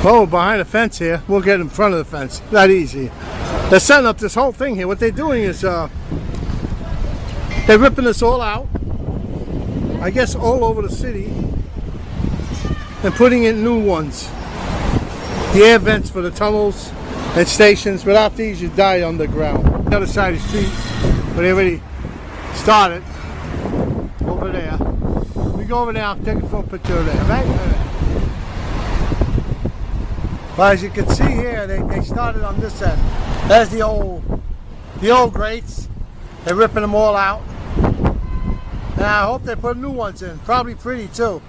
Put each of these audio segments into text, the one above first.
Oh, behind the fence here. We'll get in front of the fence. Not easy. They're setting up this whole thing here. What they're doing is they're ripping this all out, I guess all over the city, and putting in new ones. The air vents for the tunnels and stations. Without these, you die underground. The other side of the street, but they already started over there. We go over there, I'll take a full picture of there, right? Well, as you can see here, they started on this end. There's the old grates. They're ripping them all out. And I hope they put new ones in. Probably pretty too.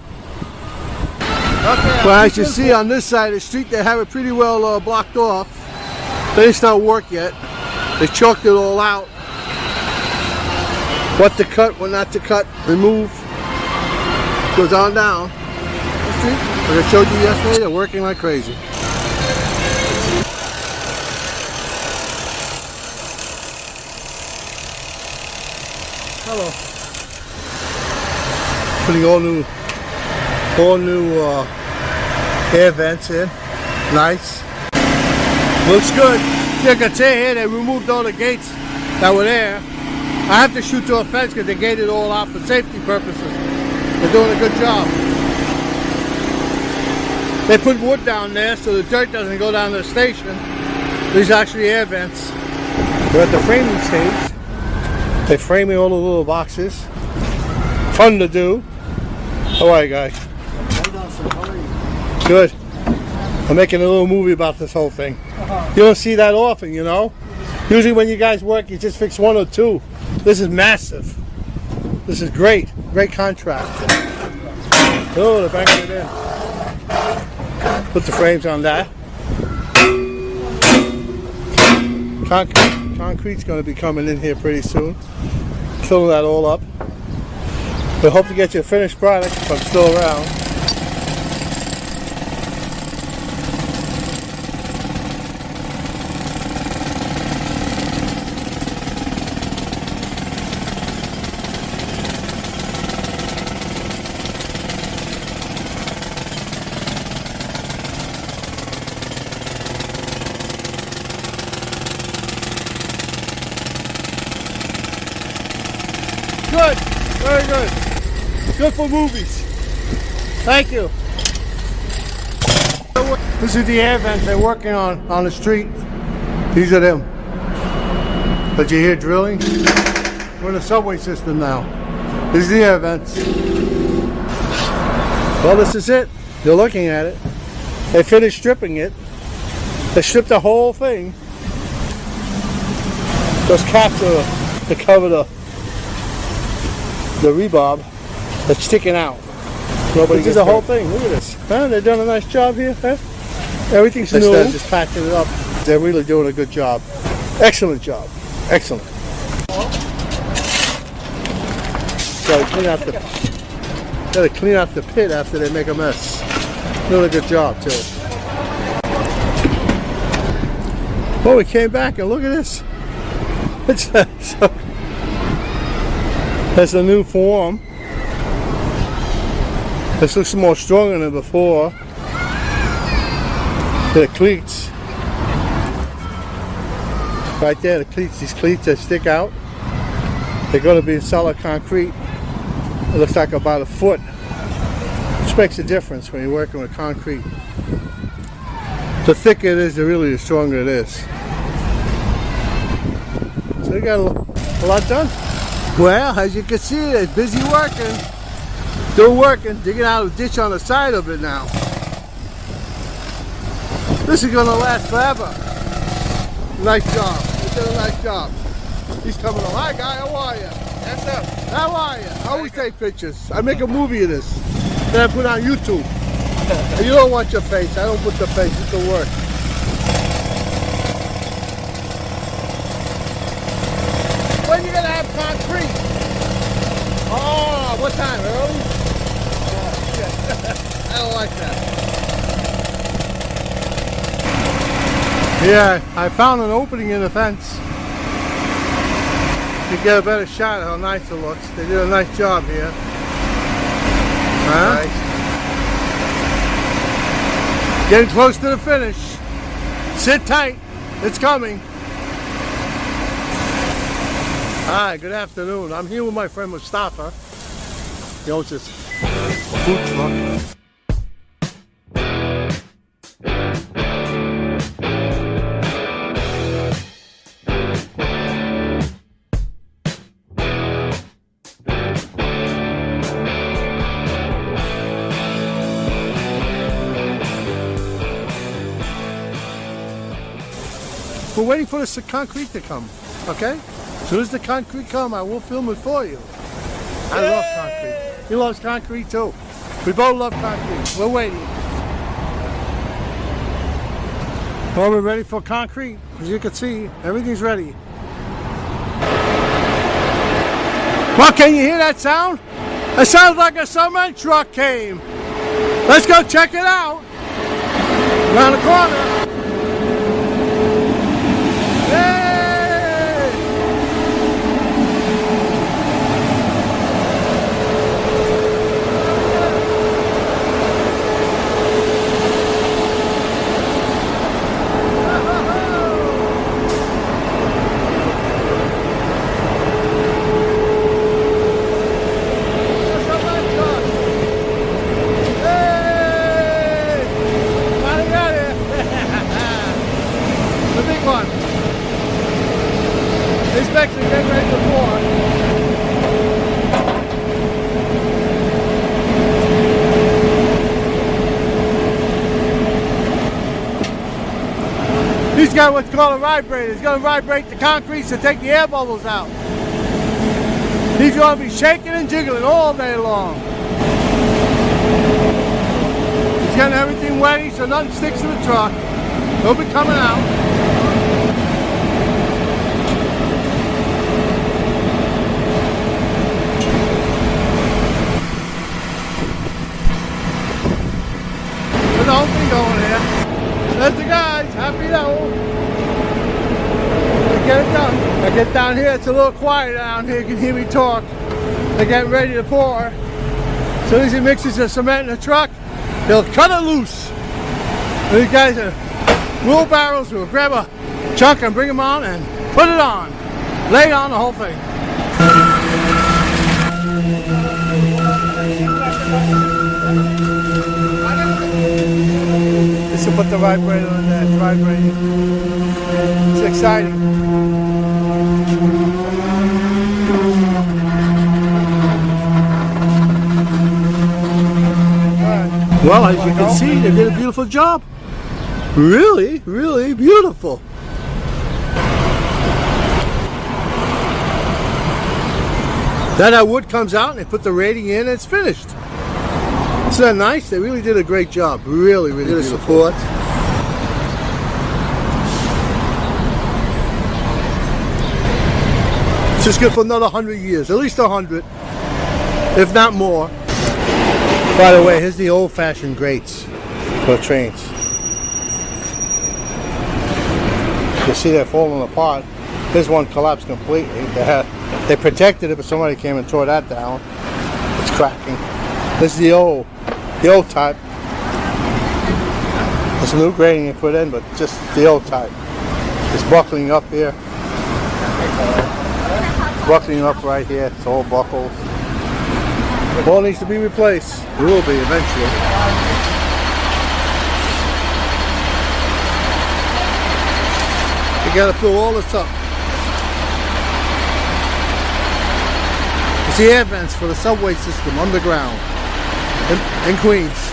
Okay, well, as you see on this side of the street, they have it pretty well blocked off. They didn't start work yet. They chalked it all out. What to cut, what not to cut, remove. Goes on down. Like I showed you yesterday, they're working like crazy. Hello. Putting all new air vents in. Nice. Looks good. You can see here they removed all the gates that were there. I have to shoot to a fence because they gated it all out for safety purposes. They're doing a good job. They put wood down there so the dirt doesn't go down to the station. These are actually air vents. We're at the framing stage. They're framing all the little boxes. Fun to do. How are you guys? Good. I'm making a little movie about this whole thing. You don't see that often, you know? Usually when you guys work, you just fix one or two. This is massive. This is great. Great contract. Oh, they're banging it in. Put the frames on that. Concrete's going to be coming in here pretty soon. Filling that all up. We hope to get you a finished product if I'm still around. Good, very good. Good for movies. Thank you. This is the air vents they're working on the street. These are them. But you hear drilling? We're in a subway system now. This is the air vents. Well, this is it. You're looking at it. They finished stripping it. They stripped the whole thing. Those caps are to cover the rebarb that's sticking out. Nobody gets the whole thing. Look at this. Huh? They've done a nice job here. Huh? Everything's new. Instead of just patching it up, they're really doing a good job. Excellent job. Excellent. Gotta clean out the pit after they make a mess. Doing a good job too. Well, we came back and look at this. That's a new form. This looks more stronger than before. The cleats. Right there, the cleats, these cleats that stick out. They're going to be in solid concrete. It looks like about a foot. Which makes a difference when you're working with concrete. The thicker it is, the stronger it is. So they got a lot done. Well, as you can see, they're busy working. Still working, digging out a ditch on the side of it now. This is going to last forever. Nice job. They did a nice job. He's coming on. Hi, guy. How are you? Yes, sir. How are you? I always take pictures. I make a movie of this. Then I put it on YouTube. You don't want your face. I don't put the face. It's the work. When are you going to have concrete? Oh, what time? Early? I don't like that. Yeah, I found an opening in the fence to get a better shot of how nice it looks. They did a nice job here. Huh? Nice. Getting close to the finish. Sit tight. It's coming. Hi, good afternoon. I'm here with my friend Mustafa. He owns this food truck. We're waiting for the concrete to come, okay? As soon as the concrete come, I will film it for you. I love concrete. He loves concrete too. We both love concrete. We're waiting. Well, we're ready for concrete. As you can see, everything's ready. Well, can you hear that sound? It sounds like a cement truck came. Let's go check it out. Around the corner. Inspection getting ready to pour. He's got what's called a vibrator. He's going to vibrate the concrete to take the air bubbles out. He's going to be shaking and jiggling all day long. He's getting everything ready so nothing sticks to the truck. He'll be coming out. The whole thing going here. There's the guys, happy now. They get it done. I get down here, it's a little quiet down here, you can hear me talk. They're getting ready to pour. As soon as he mixes the cement in the truck, he'll cut it loose. And these guys are wheelbarrows, we'll grab a chunk and bring them on and put it on. Lay on the whole thing. This will put the vibrator on that, vibrating. It's exciting. Well, as you can see, they did a beautiful job. Really, really beautiful. Then that wood comes out and they put the rating in and it's finished. Isn't that nice? They really did a great job. Really, really did a support. It's just good for another 100 years, at least 100, if not more. By the way, here's the old-fashioned grates for trains. You see they're falling apart. This one collapsed completely. They protected it, but somebody came and tore that down. It's cracking. This is the old type. There's a new grating they put in, but just the old type. It's buckling up here. It's buckling up right here. It's all buckled. All needs to be replaced. It will be eventually. You gotta fill all this up. It's the air vents for the subway system underground in Queens.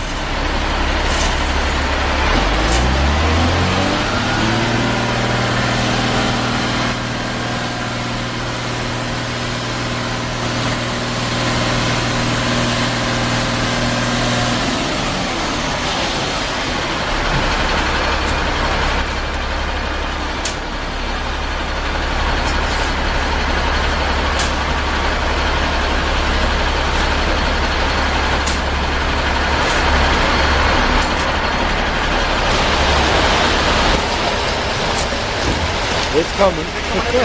It's coming. Here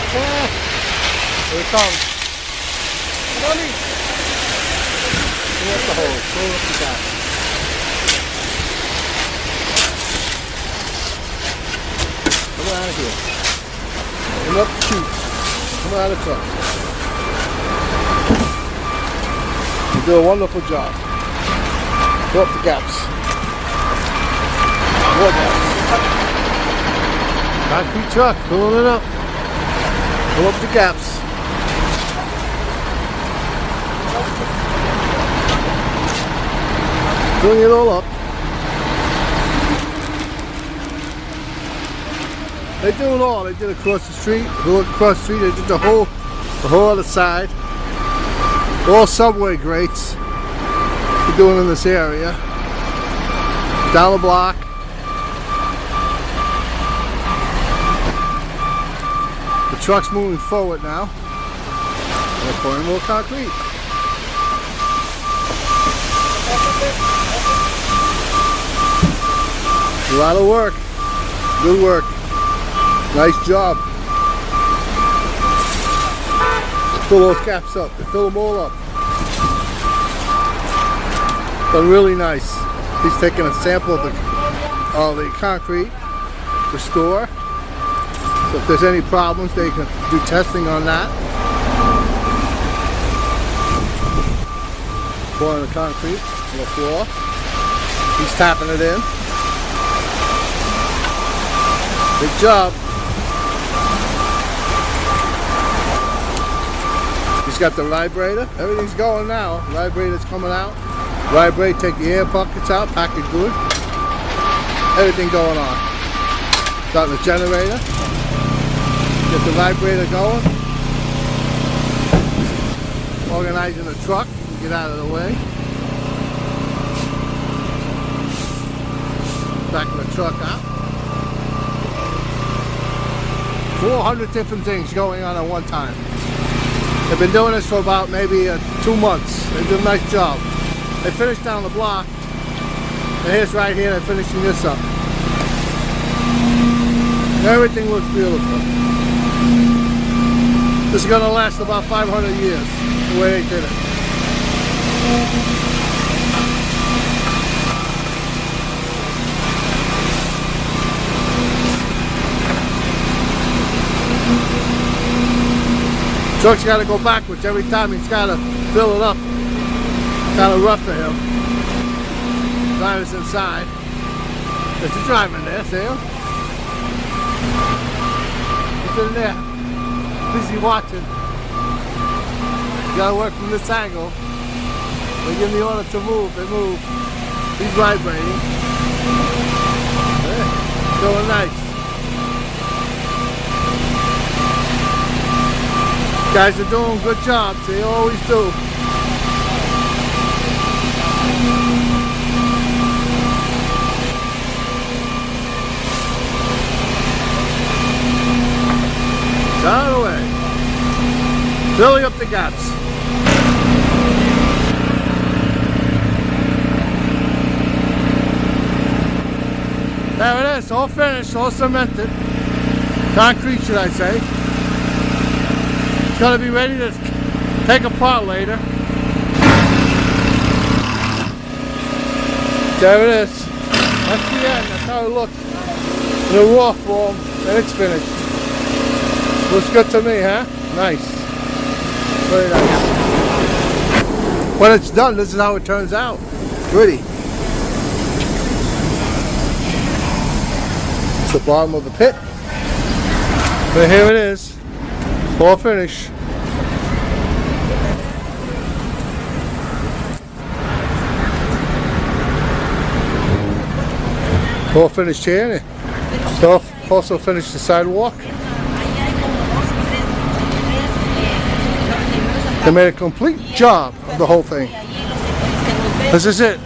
it comes. Mommy. Pull up the hose. Pull up the top. Come out of here. Come up the chutes. Come out of the truck. You do a wonderful job. Go up the gaps. More gaps. Concrete truck, pulling it up. Go up the gaps. Filling it all up. They do it all. They did across the street. They look across the street. They did the whole other side. All subway grates. They're doing in this area. Down the block. The truck's moving forward now. They're pouring more concrete. A lot of work. Good work. Nice job. Fill those gaps up. They fill them all up. Done really nice. He's taking a sample of the concrete to store. So if there's any problems, they can do testing on that. Pouring the concrete on the floor. He's tapping it in. Good job. He's got the vibrator. Everything's going now. Vibrator's coming out. Vibrate, take the air pockets out, pack it good. Everything going on. Start the generator. Get the vibrator going. Organizing the truck. Get out of the way. Backing the truck out. 400 different things going on at one time. They've been doing this for about maybe 2 months. They did a nice job. They finished down the block. And here's right here, they're finishing this up. Everything looks beautiful. This is going to last about 500 years, the way they did it. Truck's got to go backwards every time. He's got to fill it up. Kind of rough for him. Driver's inside. There's a driver in there, see him? He's in there. Busy watching. You got to work from this angle. They give me the order to move. They move. He's vibrating. Yeah. Going nice. Guys are doing good jobs, they always do. Out of the way. Filling up the gaps. There it is, all finished, all cemented. Concrete, should I say. It's going to be ready to take apart later. There it is. That's the end. That's how it looks in a raw form. And it's finished. Looks good to me, huh? Nice. Very nice. When it's done, this is how it turns out. Pretty. It's the bottom of the pit. But here it is. All finished. All finished here. So also finished the sidewalk. They made a complete job of the whole thing. This is it.